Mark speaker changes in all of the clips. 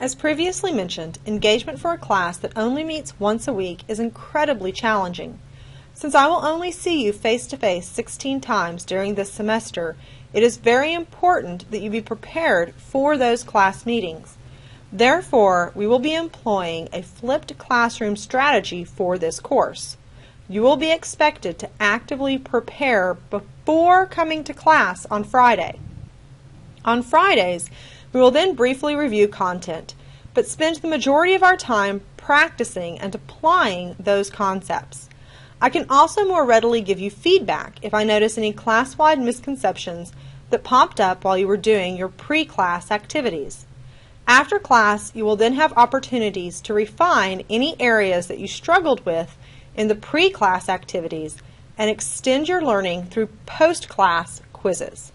Speaker 1: As previously mentioned, engagement for a class that only meets once a week is incredibly challenging. Since I will only see you face-to-face 16 times during this semester, it is very important that you be prepared for those class meetings. Therefore, we will be employing a flipped classroom strategy for this course. You will be expected to actively prepare before coming to class on Friday. On Fridays, we will then briefly review content, but spend the majority of our time practicing and applying those concepts. I can also more readily give you feedback if I notice any class-wide misconceptions that popped up while you were doing your pre-class activities. After class, you will then have opportunities to refine any areas that you struggled with in the pre-class activities and extend your learning through post-class quizzes.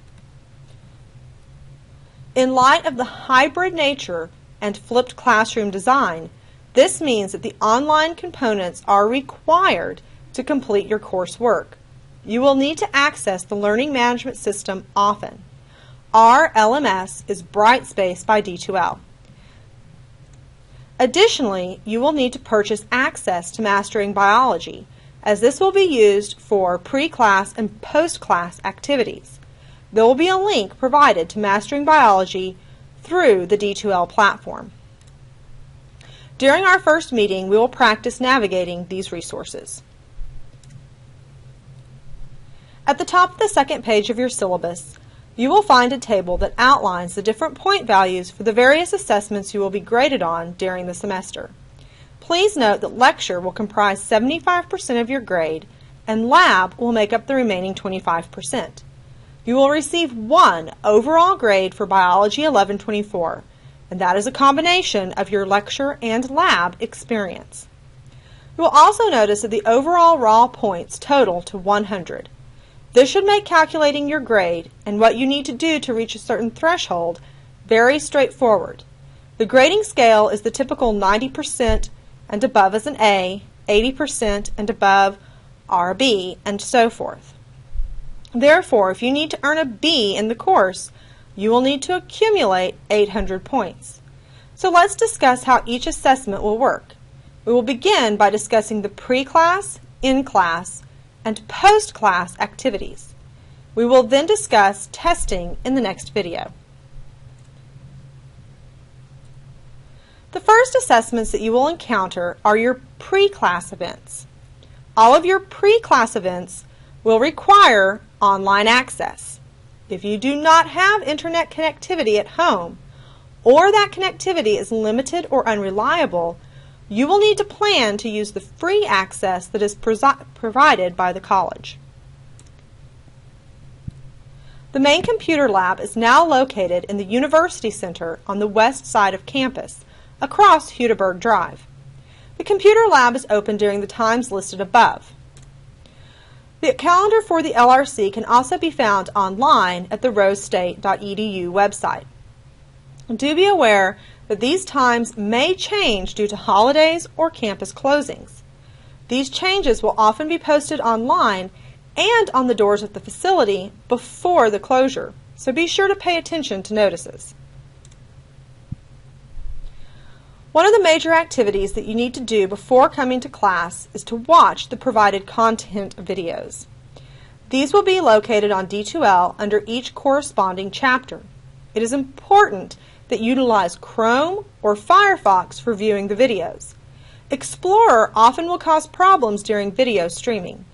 Speaker 1: In light of the hybrid nature and flipped classroom design, this means that the online components are required to complete your coursework. You will need to access the learning management system often. Our LMS is Brightspace by D2L. Additionally, you will need to purchase access to Mastering Biology, as this will be used for pre-class and post-class activities. There will be a link provided to Mastering Biology through the D2L platform. During our first meeting, we will practice navigating these resources. At the top of the second page of your syllabus, you will find a table that outlines the different point values for the various assessments you will be graded on during the semester. Please note that lecture will comprise 75% of your grade and lab will make up the remaining 25%. You will receive one overall grade for Biology 1124, and that is a combination of your lecture and lab experience. You will also notice that the overall raw points total to 100. This should make calculating your grade and what you need to do to reach a certain threshold very straightforward. The grading scale is the typical 90% and above is an A, 80% and above are a B, and so forth. Therefore, if you need to earn a B in the course, you will need to accumulate 800 points. So let's discuss how each assessment will work. We will begin by discussing the pre-class, in-class, and post-class activities. We will then discuss testing in the next video. The first assessments that you will encounter are your pre-class events. All of your pre-class events will require online access. If you do not have internet connectivity at home, or that connectivity is limited or unreliable, you will need to plan to use the free access that is provided by the college. The main computer lab is now located in the University Center on the west side of campus, across Hudeberg Drive. The computer lab is open during the times listed above. The calendar for the LRC can also be found online at the rosestate.edu website. Do be aware that these times may change due to holidays or campus closings. These changes will often be posted online and on the doors of the facility before the closure, so be sure to pay attention to notices. One of the major activities that you need to do before coming to class is to watch the provided content videos. These will be located on D2L under each corresponding chapter. It is important that you utilize Chrome or Firefox for viewing the videos. Explorer often will cause problems during video streaming.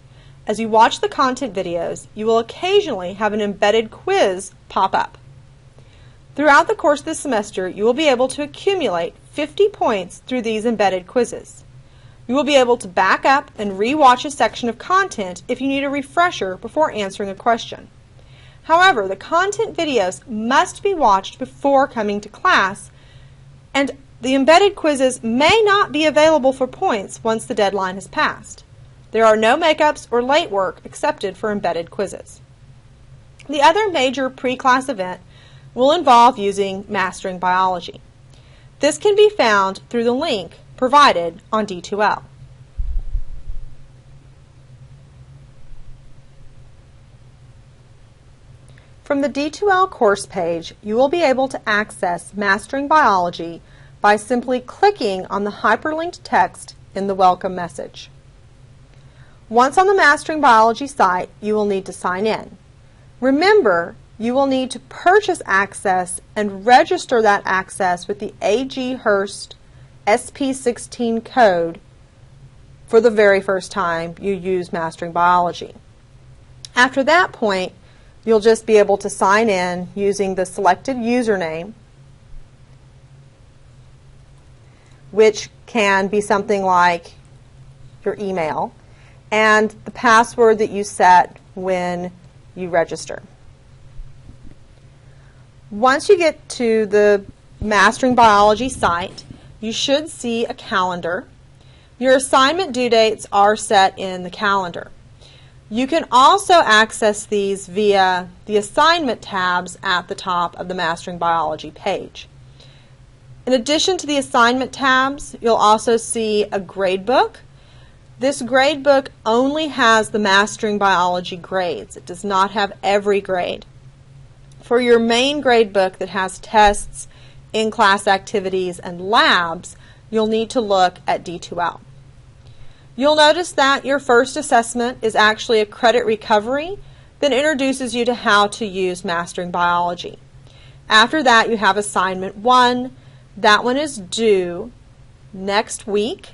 Speaker 1: As you watch the content videos, you will occasionally have an embedded quiz pop up. Throughout the course of the semester, you will be able to accumulate 50 points through these embedded quizzes. You will be able to back up and re-watch a section of content if you need a refresher before answering a question. However, the content videos must be watched before coming to class, and the embedded quizzes may not be available for points once the deadline has passed. There are no makeups or late work accepted for embedded quizzes. The other major pre-class event will involve using Mastering Biology. This can be found through the link provided on D2L. From the D2L course page, you will be able to access Mastering Biology by simply clicking on the hyperlinked text in the welcome message. Once on the Mastering Biology site, you will need to sign in. Remember, you will need to purchase access and register that access with the A.G. Hurst SP16 code for the very first time you use Mastering Biology. After that point, you'll just be able to sign in using the selected username, which can be something like your email, and the password that you set when you register. Once you get to the Mastering Biology site, you should see a calendar. Your assignment due dates are set in the calendar. You can also access these via the assignment tabs at the top of the Mastering Biology page. In addition to the assignment tabs, you'll also see a gradebook. This gradebook only has the Mastering Biology grades. It does not have every grade. For your main gradebook that has tests, in-class activities, and labs, you'll need to look at D2L. You'll notice that your first assessment is actually a credit recovery that introduces you to how to use Mastering Biology. After that, you have Assignment 1. That one is due next week,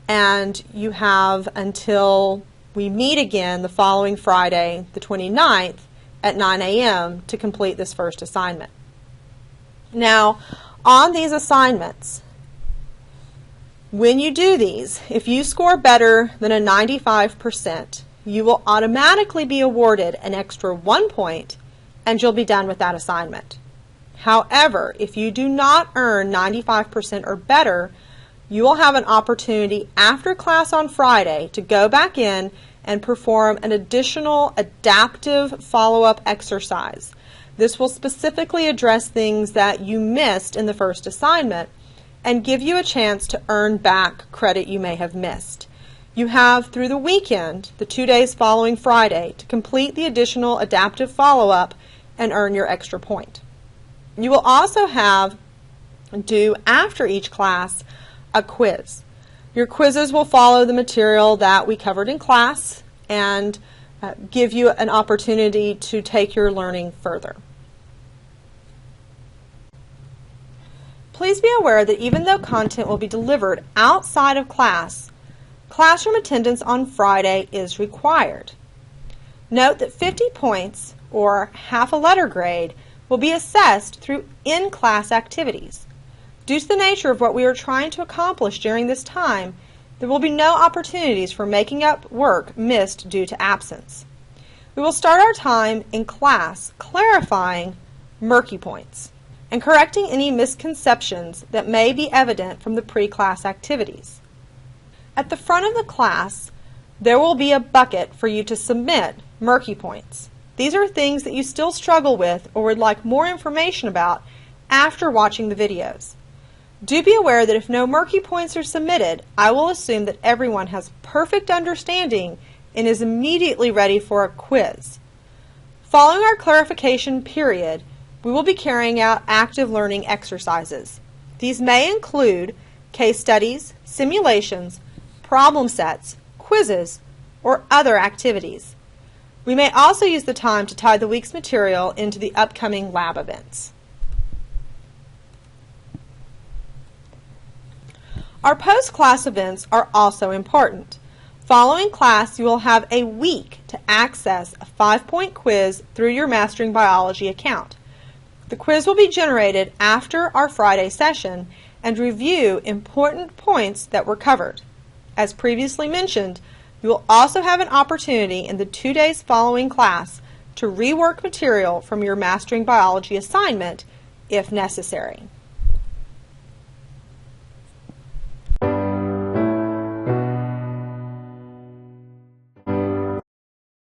Speaker 1: and you have until we meet again the following Friday, the 29th, at 9 a.m. to complete this first assignment. Now, on these assignments, when you do these, if you score better than a 95%, you will automatically be awarded an extra 1 point, and you'll be done with that assignment. However, if you do not earn 95% or better, you will have an opportunity after class on Friday to go back in and perform an additional adaptive follow-up exercise. This will specifically address things that you missed in the first assignment and give you a chance to earn back credit you may have missed. You have through the weekend, the 2 days following Friday, to complete the additional adaptive follow-up and earn your extra point. You will also have, due after each class, a quiz. Your quizzes will follow the material that we covered in class and give you an opportunity to take your learning further. Please be aware that even though content will be delivered outside of class, classroom attendance on Friday is required. Note that 50 points, or half a letter grade, will be assessed through in-class activities. Due to the nature of what we are trying to accomplish during this time, there will be no opportunities for making up work missed due to absence. We will start our time in class clarifying murky points and correcting any misconceptions that may be evident from the pre-class activities. At the front of the class, there will be a bucket for you to submit murky points. These are things that you still struggle with or would like more information about after watching the videos. Do be aware that if no murky points are submitted, I will assume that everyone has perfect understanding and is immediately ready for a quiz. Following our clarification period, we will be carrying out active learning exercises. These may include case studies, simulations, problem sets, quizzes, or other activities. We may also use the time to tie the week's material into the upcoming lab events. Our post-class events are also important. Following class, you will have a week to access a 5-point quiz through your Mastering Biology account. The quiz will be generated after our Friday session and review important points that were covered. As previously mentioned, you will also have an opportunity in the 2 days following class to rework material from your Mastering Biology assignment if necessary.